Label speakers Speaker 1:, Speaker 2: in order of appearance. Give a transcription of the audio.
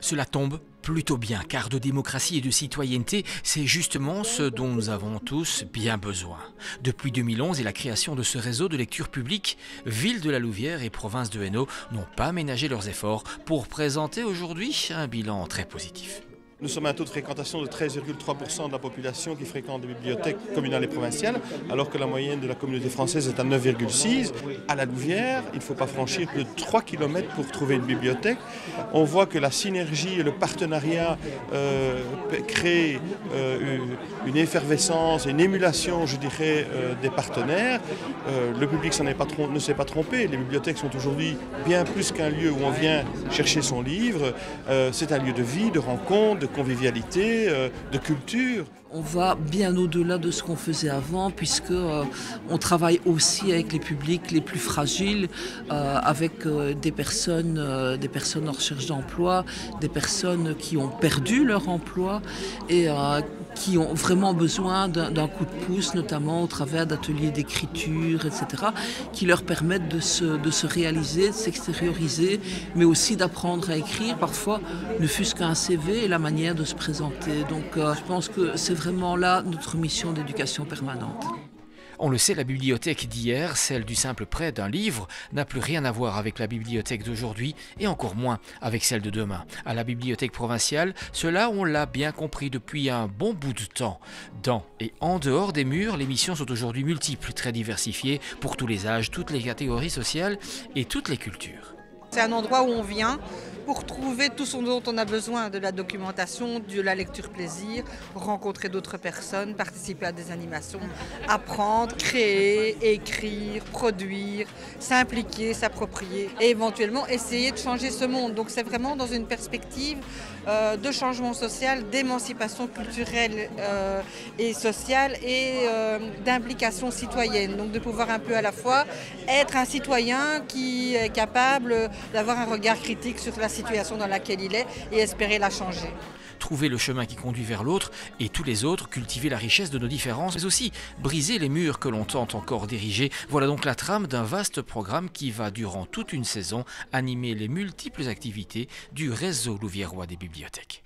Speaker 1: Cela tombe plutôt bien, car de démocratie et de citoyenneté, c'est justement ce dont nous avons tous bien besoin. Depuis 2011 et la création de ce réseau de lecture publique, Ville de la Louvière et province de Hainaut n'ont pas ménagé leurs efforts pour présenter aujourd'hui un bilan très positif.
Speaker 2: Nous sommes à un taux de fréquentation de 13,3% de la population qui fréquente des bibliothèques communales et provinciales, alors que la moyenne de la communauté française est à 9,6. À la Louvière, il ne faut pas franchir plus de 3 km pour trouver une bibliothèque. On voit que la synergie et le partenariat créent une effervescence, une émulation, je dirais, des partenaires. Le public ne s'est pas trompé. Les bibliothèques sont aujourd'hui bien plus qu'un lieu où on vient chercher son livre. C'est un lieu de vie, de rencontre, de convivialité, de culture.
Speaker 3: On va bien au-delà de ce qu'on faisait avant, puisque on travaille aussi avec les publics les plus fragiles, avec des personnes en recherche d'emploi, des personnes qui ont perdu leur emploi et qui ont vraiment besoin d'un coup de pouce, notamment au travers d'ateliers d'écriture, etc., qui leur permettent de se réaliser, de s'extérioriser, mais aussi d'apprendre à écrire, parfois ne fût-ce qu'un CV et la manière de se présenter. Donc je pense que c'est vraiment là notre mission d'éducation permanente.
Speaker 1: On le sait, la bibliothèque d'hier, celle du simple prêt d'un livre, n'a plus rien à voir avec la bibliothèque d'aujourd'hui et encore moins avec celle de demain. À la bibliothèque provinciale, cela on l'a bien compris depuis un bon bout de temps. Dans et en dehors des murs, les missions sont aujourd'hui multiples, très diversifiées pour tous les âges, toutes les catégories sociales et toutes les cultures.
Speaker 4: C'est un endroit où on vient pour trouver tout ce dont on a besoin, de la documentation, de la lecture plaisir, rencontrer d'autres personnes, participer à des animations, apprendre, créer, écrire, produire, s'impliquer, s'approprier et éventuellement essayer de changer ce monde. Donc c'est vraiment dans une perspective de changement social, d'émancipation culturelle et sociale et d'implication citoyenne. Donc de pouvoir un peu à la fois être un citoyen qui est capable d'avoir un regard critique sur la situation dans laquelle il est et espérer la changer.
Speaker 1: Trouver le chemin qui conduit vers l'autre et tous les autres, cultiver la richesse de nos différences, mais aussi briser les murs que l'on tente encore d'ériger. Voilà donc la trame d'un vaste programme qui va, durant toute une saison, animer les multiples activités du réseau louviérois des bibliothèques.